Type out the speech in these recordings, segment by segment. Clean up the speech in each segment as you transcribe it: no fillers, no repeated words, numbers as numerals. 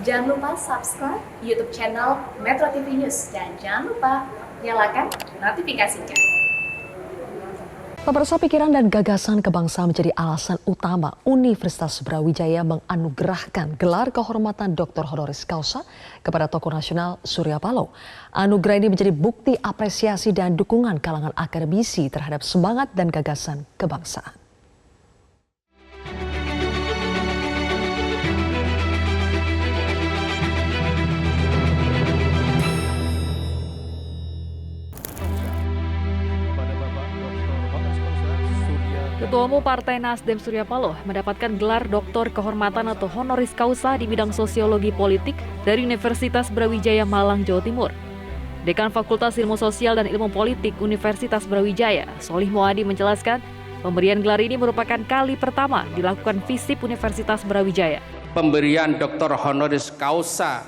Jangan lupa subscribe YouTube channel Metro TV News dan jangan lupa nyalakan notifikasinya. Pemirsa, pikiran dan gagasan kebangsaan menjadi alasan utama Universitas Brawijaya menganugerahkan gelar kehormatan Dr. Honoris Causa kepada tokoh nasional Surya Paloh. Anugerah ini menjadi bukti apresiasi dan dukungan kalangan akademisi terhadap semangat dan gagasan kebangsaan. Ketua Umum Partai Nasdem Surya Paloh mendapatkan gelar Doktor Kehormatan atau Honoris Causa di bidang sosiologi politik dari Universitas Brawijaya Malang, Jawa Timur. Dekan Fakultas Ilmu Sosial dan Ilmu Politik Universitas Brawijaya, Solih Moadi menjelaskan, pemberian gelar ini merupakan kali pertama dilakukan FISIP Universitas Brawijaya. Pemberian Doktor Honoris Causa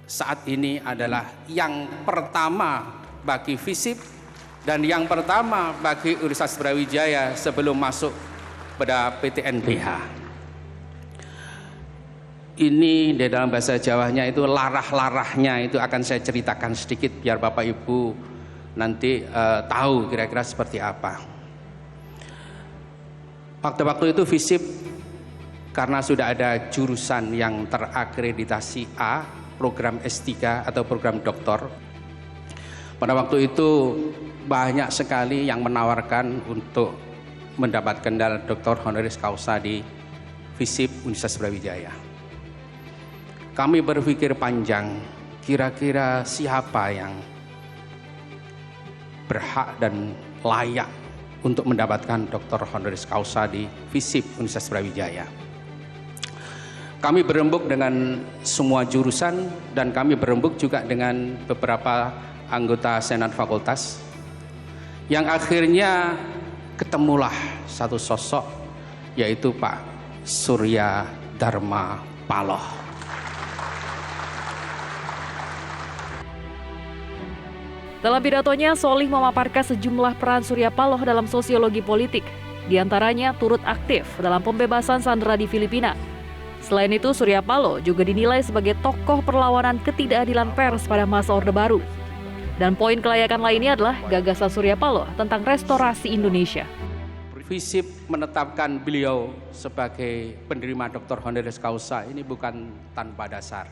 saat ini adalah yang pertama bagi FISIP dan yang pertama bagi Universitas Brawijaya sebelum masuk pada PTNBH. Ini di dalam bahasa Jawanya itu larah-larahnya itu akan saya ceritakan sedikit biar Bapak Ibu nanti tahu kira-kira seperti apa. Waktu-waktu itu FISIP karena sudah ada jurusan yang terakreditasi A, program S3 atau program doktor. Pada waktu itu banyak sekali yang menawarkan untuk mendapatkan gelar Dr. Honoris Causa di FISIP Universitas Brawijaya. Kami berpikir panjang, kira-kira siapa yang berhak dan layak untuk mendapatkan Dr. Honoris Causa di FISIP Universitas Brawijaya. Kami berembuk dengan semua jurusan dan kami berembuk juga dengan beberapa anggota Senat Fakultas, yang akhirnya ketemulah satu sosok, yaitu Pak Surya Dharma Paloh. Dalam pidatonya, Solih memaparkan sejumlah peran Surya Paloh dalam sosiologi politik. Di antaranya turut aktif dalam pembebasan sandera di Filipina. Selain itu, Surya Paloh juga dinilai sebagai tokoh perlawanan ketidakadilan pers pada masa Orde Baru. Dan poin kelayakan lainnya adalah gagasan Surya Paloh tentang restorasi Indonesia. FISIP menetapkan beliau sebagai penerima Dr. Honoris Causa ini bukan tanpa dasar.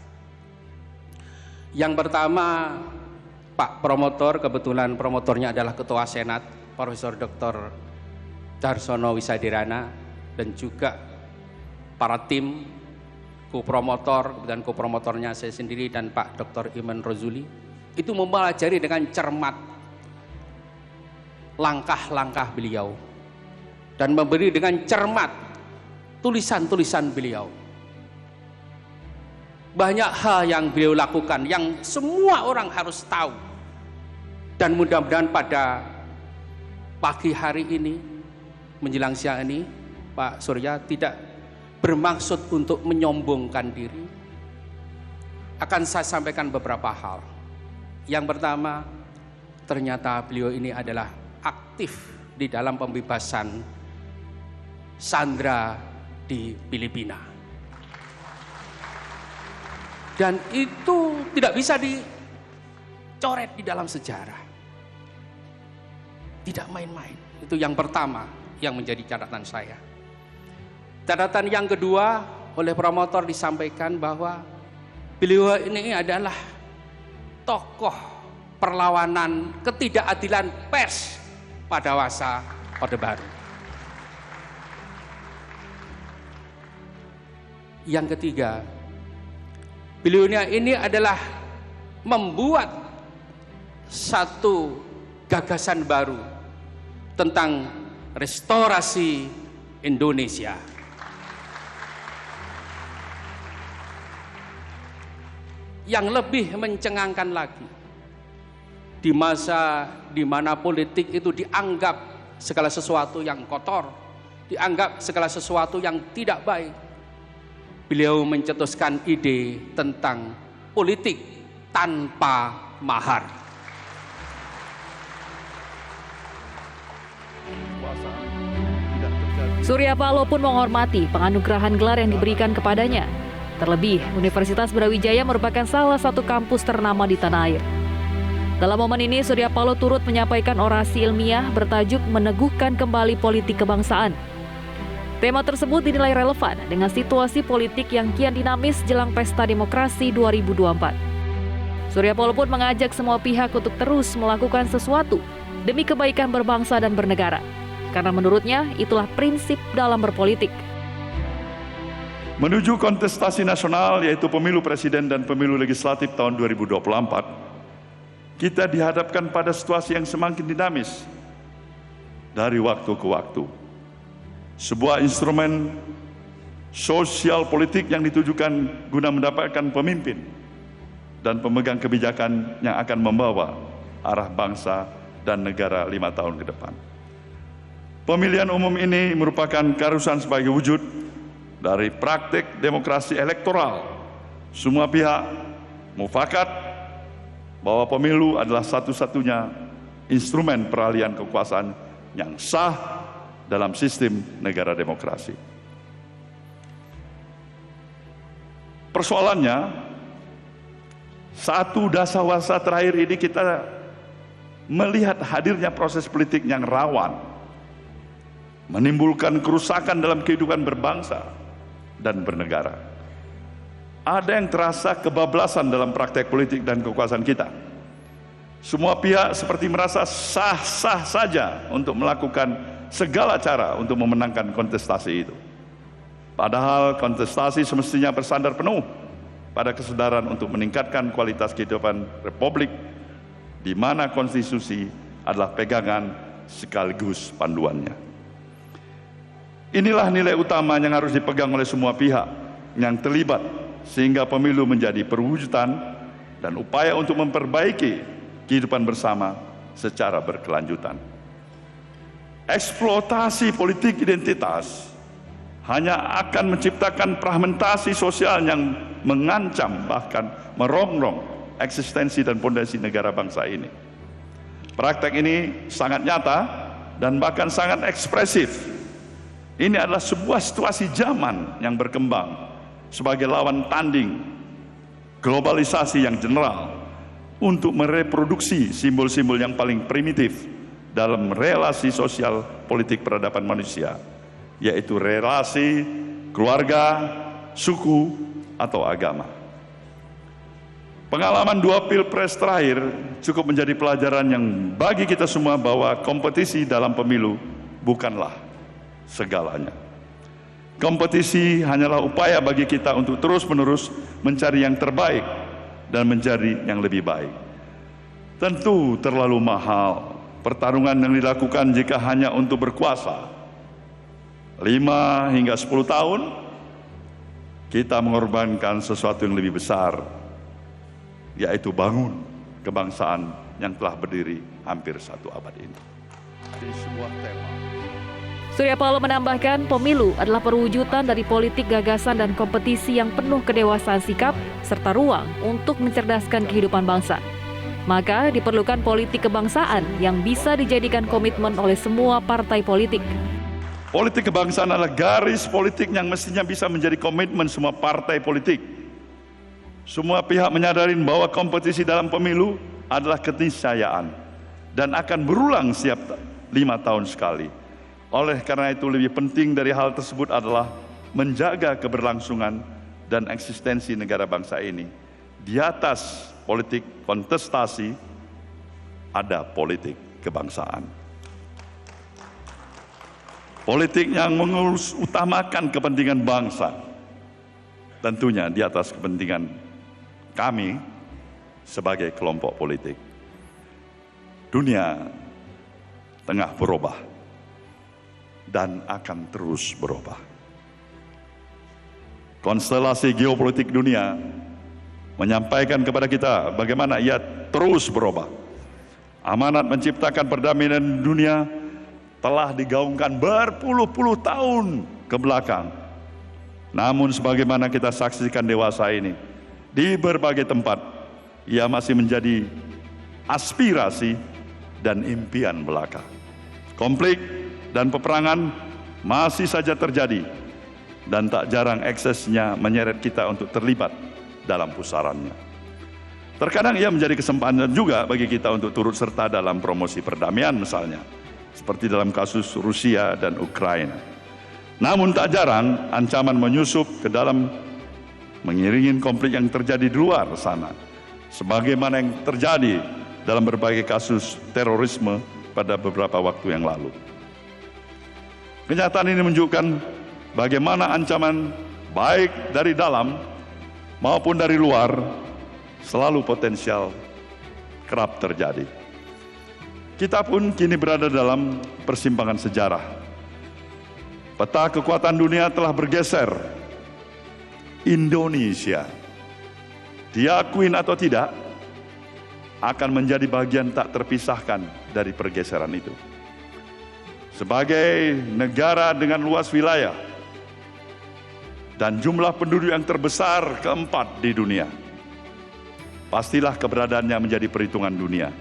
Yang pertama, Pak Promotor, kebetulan promotornya adalah Ketua Senat, Profesor Dr. Darsono Wisadirana, dan juga para tim kopromotor, dan kopromotornya saya sendiri dan Pak Dr. Iman Rozuli, itu mempelajari dengan cermat langkah-langkah beliau dan memberi dengan cermat tulisan-tulisan beliau. Banyak hal yang beliau lakukan yang semua orang harus tahu, dan mudah-mudahan pada pagi hari ini menjelang siang ini Pak Surya tidak bermaksud untuk menyombongkan diri. Akan saya sampaikan beberapa hal. Yang pertama, ternyata beliau ini adalah aktif di dalam pembebasan sandera di Filipina. Dan itu tidak bisa dicoret di dalam sejarah. Tidak main-main. Itu yang pertama yang menjadi catatan saya. Catatan yang kedua, oleh promotor disampaikan bahwa beliau ini adalah tokoh perlawanan ketidakadilan pers pada masa Orde Baru. Yang ketiga, beliau ini adalah membuat satu gagasan baru tentang restorasi Indonesia. Yang lebih mencengangkan lagi, di masa di mana politik itu dianggap segala sesuatu yang kotor, dianggap segala sesuatu yang tidak baik, beliau mencetuskan ide tentang politik tanpa mahar. Surya Paloh pun menghormati penganugerahan gelar yang diberikan kepadanya. Terlebih, Universitas Brawijaya merupakan salah satu kampus ternama di tanah air. Dalam momen ini, Surya Paloh turut menyampaikan orasi ilmiah bertajuk Meneguhkan Kembali Politik Kebangsaan. Tema tersebut dinilai relevan dengan situasi politik yang kian dinamis jelang Pesta Demokrasi 2024. Surya Paloh pun mengajak semua pihak untuk terus melakukan sesuatu demi kebaikan berbangsa dan bernegara. Karena menurutnya, itulah prinsip dalam berpolitik. Menuju kontestasi nasional yaitu pemilu presiden dan pemilu legislatif tahun 2024, kita dihadapkan pada situasi yang semakin dinamis dari waktu ke waktu. Sebuah instrumen sosial politik yang ditujukan guna mendapatkan pemimpin dan pemegang kebijakan yang akan membawa arah bangsa dan negara 5 tahun ke depan. Pemilihan umum ini merupakan keharusan sebagai wujud dari praktik demokrasi elektoral. Semua pihak mufakat bahwa pemilu adalah satu-satunya instrumen peralihan kekuasaan yang sah dalam sistem negara demokrasi. Persoalannya, satu dasawarsa terakhir ini kita melihat hadirnya proses politik yang rawan, menimbulkan kerusakan dalam kehidupan berbangsa dan bernegara. Ada yang terasa kebablasan dalam praktek politik dan kekuasaan kita. Semua pihak seperti merasa sah-sah saja untuk melakukan segala cara untuk memenangkan kontestasi itu. Padahal kontestasi semestinya bersandar penuh pada kesadaran untuk meningkatkan kualitas kehidupan Republik, di mana konstitusi adalah pegangan sekaligus panduannya. Inilah nilai utama yang harus dipegang oleh semua pihak yang terlibat, sehingga pemilu menjadi perwujudan dan upaya untuk memperbaiki kehidupan bersama secara berkelanjutan. Eksploitasi politik identitas hanya akan menciptakan fragmentasi sosial yang mengancam bahkan merongrong eksistensi dan fondasi negara bangsa ini. Praktek ini sangat nyata dan bahkan sangat ekspresif. Ini adalah sebuah situasi zaman yang berkembang sebagai lawan tanding globalisasi yang general untuk mereproduksi simbol-simbol yang paling primitif dalam relasi sosial politik peradaban manusia, yaitu relasi keluarga, suku, atau agama. Pengalaman 2 pilpres terakhir cukup menjadi pelajaran yang bagi kita semua bahwa kompetisi dalam pemilu bukanlah segalanya. Kompetisi hanyalah upaya bagi kita untuk terus-menerus mencari yang terbaik dan mencari yang lebih baik. Tentu terlalu mahal pertarungan yang dilakukan jika hanya untuk berkuasa. 5 hingga 10 tahun, kita mengorbankan sesuatu yang lebih besar, yaitu bangun kebangsaan yang telah berdiri hampir 1 abad ini. Di sebuah tema. Surya Paloh menambahkan, pemilu adalah perwujudan dari politik gagasan dan kompetisi yang penuh kedewasaan sikap serta ruang untuk mencerdaskan kehidupan bangsa. Maka diperlukan politik kebangsaan yang bisa dijadikan komitmen oleh semua partai politik. Politik kebangsaan adalah garis politik yang mestinya bisa menjadi komitmen semua partai politik. Semua pihak menyadari bahwa kompetisi dalam pemilu adalah keniscayaan dan akan berulang setiap 5 tahun sekali. Oleh karena itu, lebih penting dari hal tersebut adalah menjaga keberlangsungan dan eksistensi negara bangsa ini. Di atas politik kontestasi ada politik kebangsaan. Politik yang mengutamakan kepentingan bangsa, tentunya di atas kepentingan kami sebagai kelompok politik. Dunia tengah berubah dan akan terus berubah. Konstelasi geopolitik dunia menyampaikan kepada kita bagaimana ia terus berubah. Amanat menciptakan perdamaian dunia telah digaungkan berpuluh-puluh tahun ke belakang. Namun sebagaimana kita saksikan dewasa ini, di berbagai tempat ia masih menjadi aspirasi dan impian belaka. Konflik dan peperangan masih saja terjadi dan tak jarang eksesnya menyeret kita untuk terlibat dalam pusarannya. Terkadang ia menjadi kesempatan juga bagi kita untuk turut serta dalam promosi perdamaian misalnya, seperti dalam kasus Rusia dan Ukraina. Namun tak jarang ancaman menyusup ke dalam mengiringi konflik yang terjadi di luar sana, sebagaimana yang terjadi dalam berbagai kasus terorisme pada beberapa waktu yang lalu. Kenyataan ini menunjukkan bagaimana ancaman baik dari dalam maupun dari luar selalu potensial kerap terjadi. Kita pun kini berada dalam persimpangan sejarah. Peta kekuatan dunia telah bergeser. Indonesia, diakuin atau tidak, akan menjadi bagian tak terpisahkan dari pergeseran itu. Sebagai negara dengan luas wilayah dan jumlah penduduk yang terbesar keempat di dunia, pastilah keberadaannya menjadi perhitungan dunia.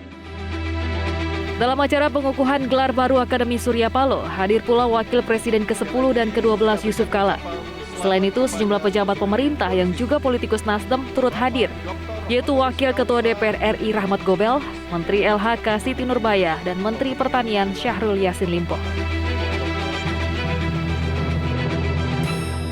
Dalam acara pengukuhan gelar baru Akademi Surya Paloh, hadir pula Wakil Presiden ke-10 dan ke-12 Yusuf Kala. Selain itu, sejumlah pejabat pemerintah yang juga politikus Nasdem turut hadir, yaitu Wakil Ketua DPR RI Rahmat Gobel, Menteri LHK Siti Nurbaya, dan Menteri Pertanian Syahrul Yassin Limpo.